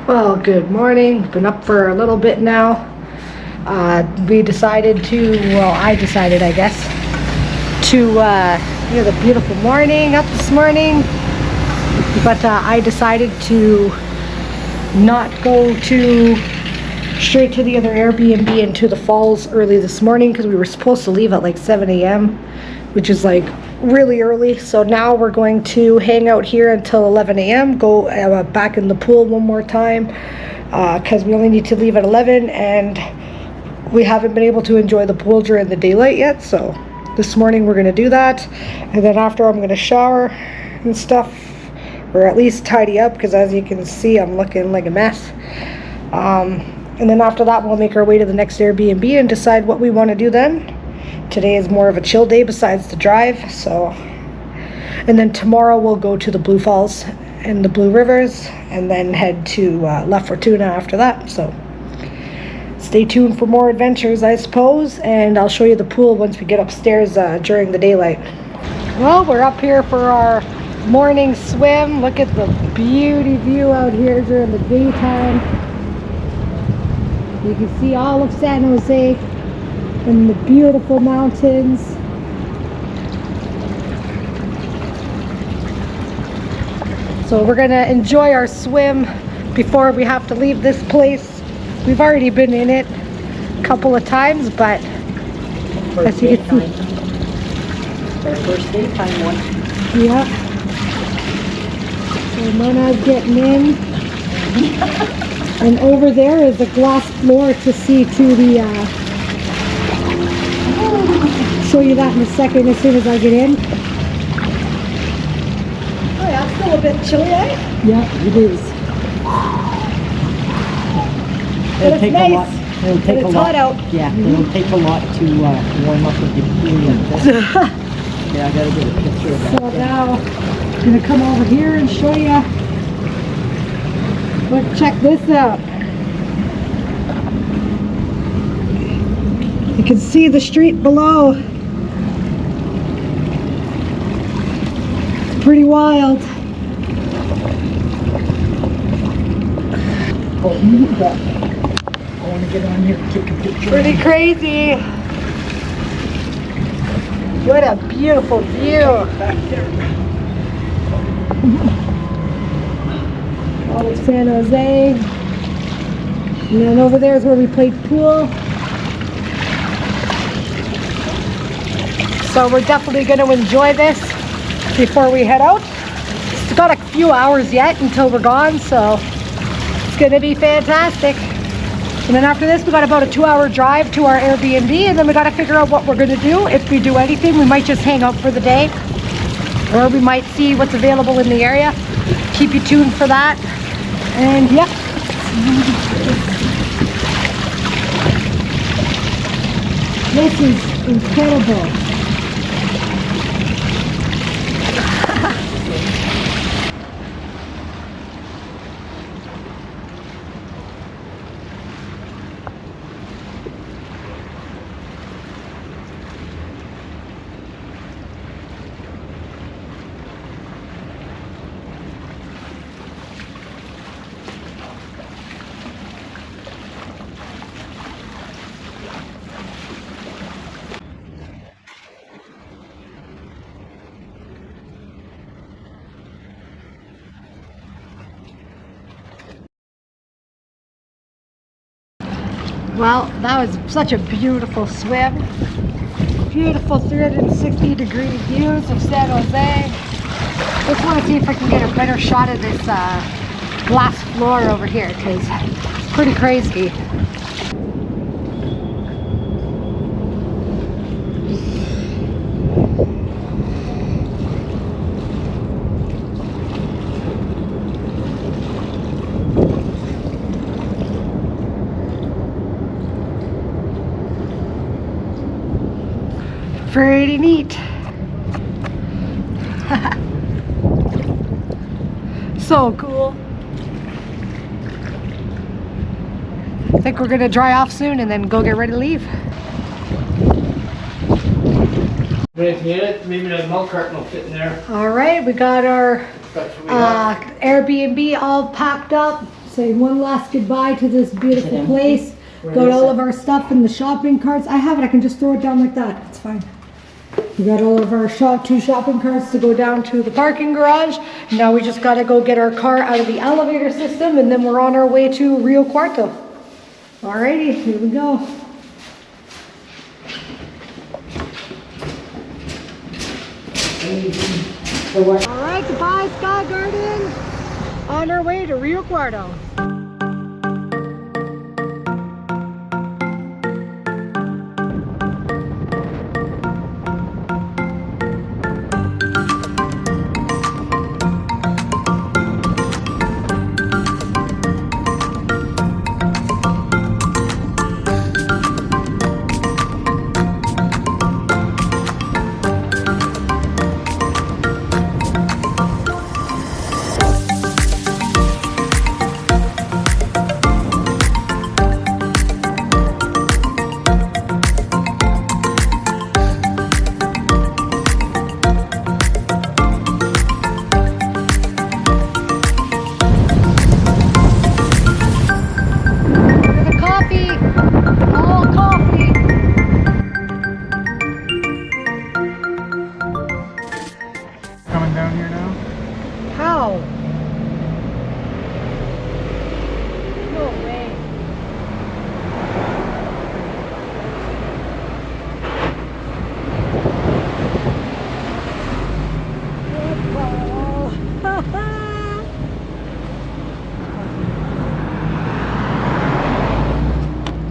Well, good morning. Been up for a little bit now. We decided to, well, I decided, I guess, to, the beautiful morning up this morning. But I decided to not go straight to the other Airbnb into the falls early this morning because we were supposed to leave at like 7 a.m., which is like really early. So now we're going to hang out here until 11 a.m. Go back in the pool one more time because we only need to leave at 11 and we haven't been able to enjoy the pool during the daylight yet. So this morning we're going to do that, and then after I'm going to shower and stuff, or at least tidy up, because as you can see I'm looking like a mess. And then after that we'll make our way to the next Airbnb and decide what we want to do then. Today is more of a chill day besides the drive, so. And then tomorrow we'll go to the Blue Falls and the Blue Rivers and then head to La Fortuna after that. So stay tuned for more adventures, I suppose, and I'll show you the pool once we get upstairs during the daylight. Well, we're up here for our morning swim. Look at the beauty view out here during the daytime. You can see all of San Jose and the beautiful mountains. So we're gonna enjoy our swim before we have to leave this place. We've already been in it a couple of times, but as you can see, our first daytime one. yeah. So Mona's getting in. And over there is a glass floor to see to the show you that in a second as soon as I get in. Oh yeah, it's still a bit chilly, eh? Yeah, it is. But it's nice. It'll take a lot. Hot out. Yeah, it'll take a lot to warm up with the pool like this. Yeah, I gotta get a picture of that. So now I'm gonna come over here and show you. Look, check this out. You can see the street below. It's pretty wild. Oh, move that. I want to get on here and take a picture. Pretty crazy. What a beautiful view. Back there. All of San Jose. And then over there is where we played pool. So we're definitely going to enjoy this before we head out. It's got a few hours yet until we're gone, so it's going to be fantastic. And then after this, we got about a 2-hour drive to our Airbnb, and then we got to figure out what we're going to do. If we do anything, we might just hang out for the day, or we might see what's available in the area. Keep you tuned for that. And yep. This is incredible. Well, that was such a beautiful swim. Beautiful 360-degree views of San Jose. Just want to see if I can get a better shot of this glass floor over here, because it's pretty crazy. Pretty neat. So cool. I think we're gonna dry off soon and then go get ready to leave. Maybe the milk carton will fit in there. All right, we got our Airbnb all packed up, say one last goodbye to this beautiful empty? place. Where Got is all it? of our stuff in the shopping carts. I have it, I can just throw it down like that, it's fine. We got all of our two shopping carts to go down to the parking garage. Now we just gotta go get our car out of the elevator system and then we're on our way to Rio Cuarto. Alrighty, here we go. Alright, goodbye Sky Garden. On our way to Rio Cuarto.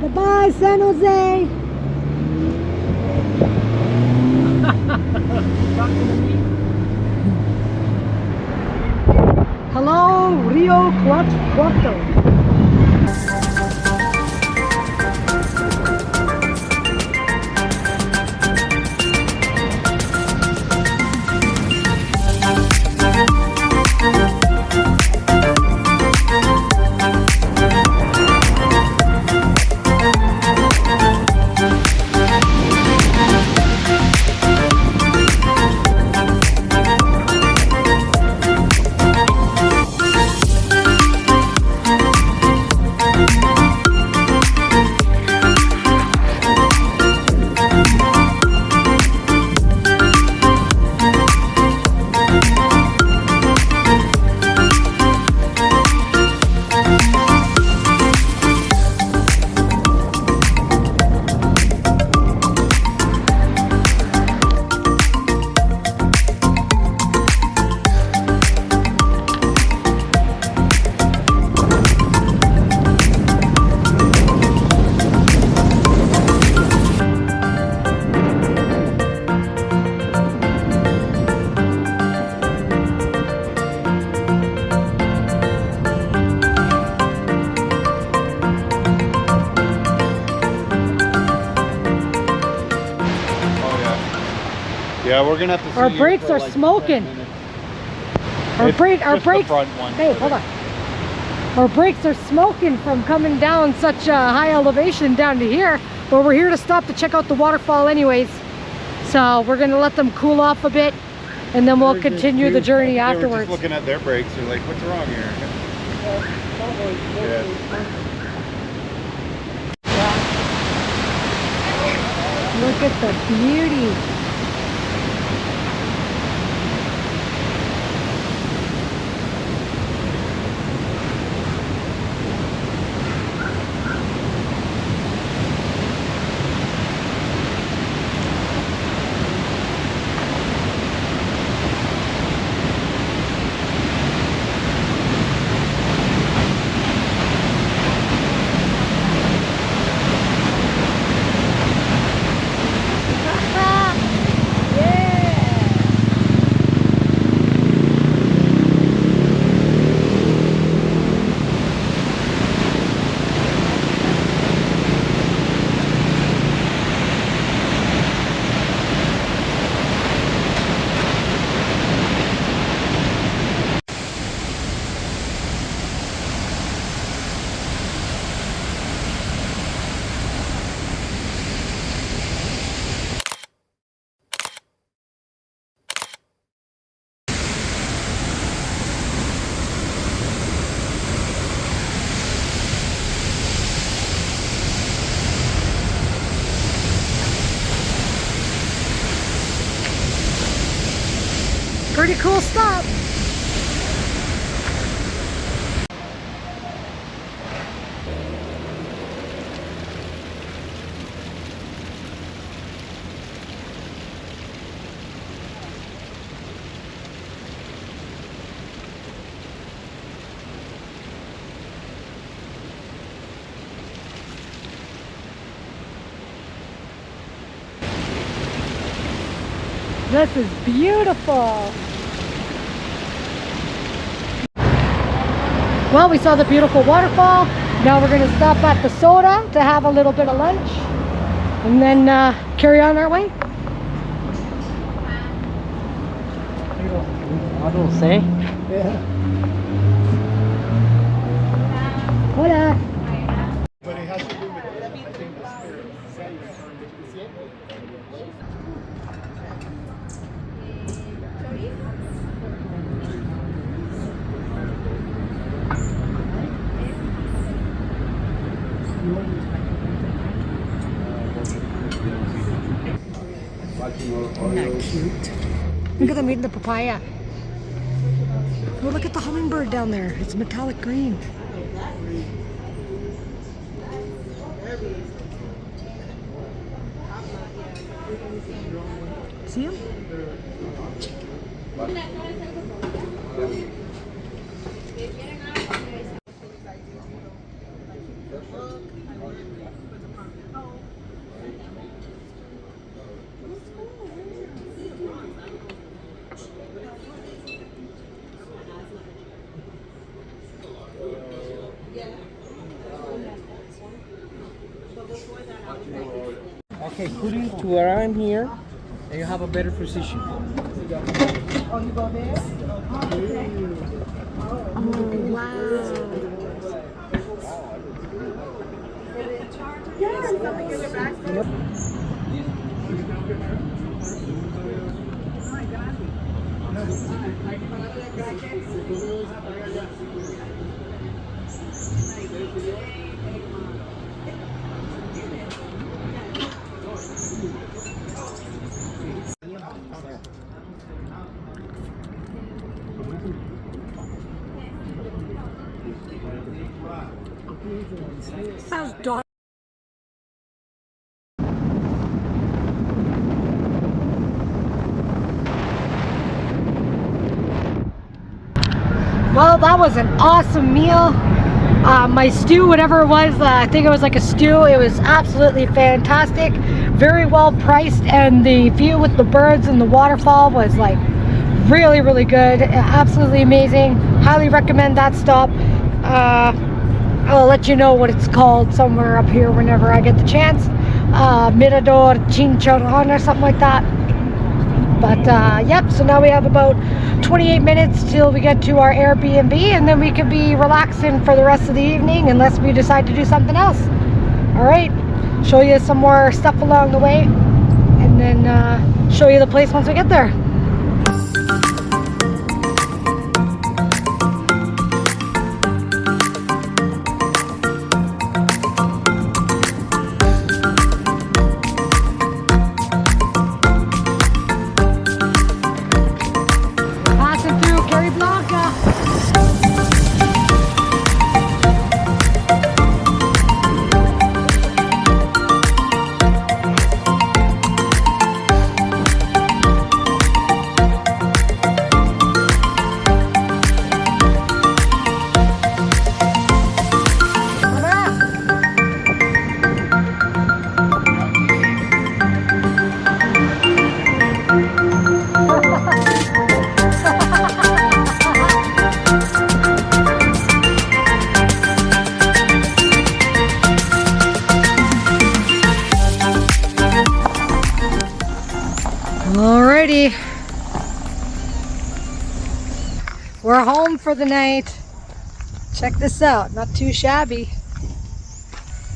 Goodbye, San Jose. Hello, Rio Cuarto. Yeah, we're gonna have to see Our you brakes for are like smoking. 10 minutes. Our It's brakes, just the front one. Hey, hold on. Our brakes are smoking from coming down such a high elevation down to here. But we're here to stop to check out the waterfall anyways. So we're gonna let them cool off a bit and then we'll They're just continue the journey They were afterwards. just looking at their brakes. They're like, what's wrong here? Yeah. Look at the beauty. cool stop. This is beautiful. Well, we saw the beautiful waterfall. Now we're going to stop at the soda to have a little bit of lunch and then carry on our way. I don't say. Yeah. Hola. But it has to do with, I think, the spirit. Isn't that cute? Look at them eating the papaya. Oh, look at the hummingbird down there. It's metallic green. See him? Okay, put it to where I'm here, and you have a better position. Oh, you go there? Oh, wow. Yep. Sounds dark. Well, that was an awesome meal. My stew, whatever it was, I think it was like a stew. It was absolutely fantastic. Very well priced, and the view with the birds and the waterfall was like really, really good. Absolutely amazing. Highly recommend that stop. I'll let you know what it's called somewhere up here whenever I get the chance. Mirador, Cinchona or something like that. But yep, so now we have about 28 minutes till we get to our Airbnb, and then we could be relaxing for the rest of the evening unless we decide to do something else. Alright, show you some more stuff along the way, and then show you the place once we get there. Alrighty, we're home for the night. Check this out, not too shabby.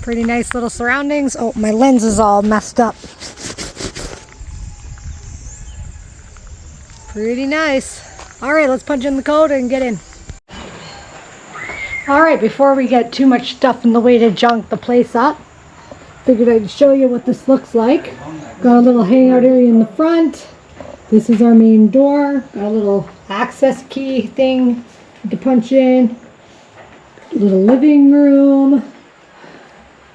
Pretty nice little surroundings. Oh, my lens is all messed up. Pretty nice. Alright, let's punch in the code and get in. Alright, before we get too much stuff in the way to junk the place up, figured I'd show you what this looks like. Got a little hangout area in the front. This is our main door. Got a little access key thing to punch in. Little living room.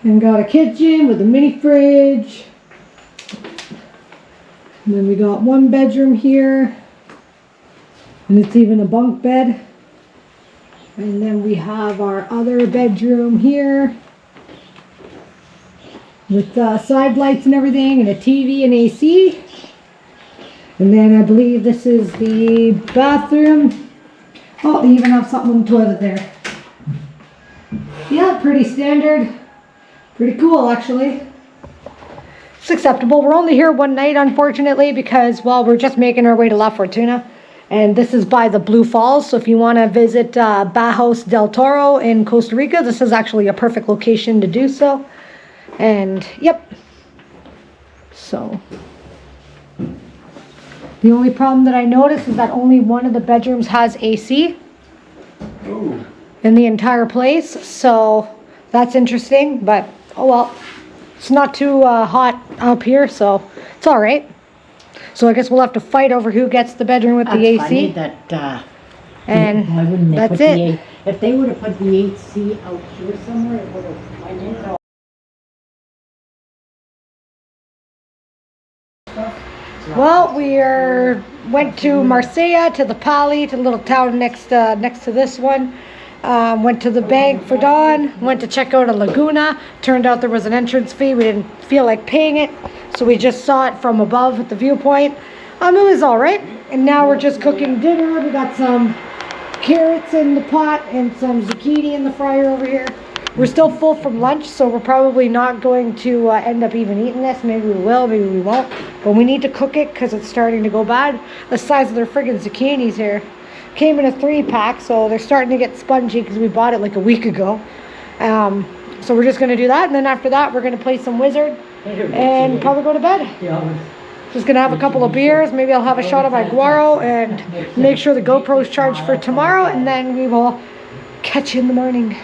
And got a kitchen with a mini fridge. And then we got one bedroom here. And it's even a bunk bed. And then we have our other bedroom here. With side lights and everything, and a TV and AC. And then I believe this is the bathroom. Oh, they even have something in the toilet there. Yeah, pretty standard. Pretty cool, actually. It's acceptable. We're only here one night, unfortunately, because, well, we're just making our way to La Fortuna. And this is by the Blue Falls. So if you want to visit Bajos del Toro in Costa Rica, this is actually a perfect location to do so. And, yep. So, the only problem that I noticed is that only one of the bedrooms has AC. Ooh. In the entire place. So, that's interesting. But, oh well. It's not too hot up here, so it's all right. So I guess we'll have to fight over who gets the bedroom with the AC. Funny that, And why wouldn't they that's put it. If they would have put the AC out here somewhere, it would have went in. Well, went to Marsella, to the Pali, to the little town next to this one. Went to the bank for Dawn. Went to check out a Laguna. Turned out there was an entrance fee. We didn't feel like paying it, so we just saw it from above at the viewpoint. It was all right. And now we're just cooking dinner. We got some carrots in the pot and some zucchini in the fryer over here. We're still full from lunch, so we're probably not going to end up even eating this. Maybe we will, maybe we won't. But we need to cook it because it's starting to go bad. The size of their friggin' zucchinis here. Came in a 3-pack, so they're starting to get spongy because we bought it like a week ago. So we're just going to do that, and then after that we're going to play some Wizard and probably go to bed. Just going to have a couple of beers. Maybe I'll have a shot of my Guaro and make sure the GoPro's charged for tomorrow, and then we will catch you in the morning.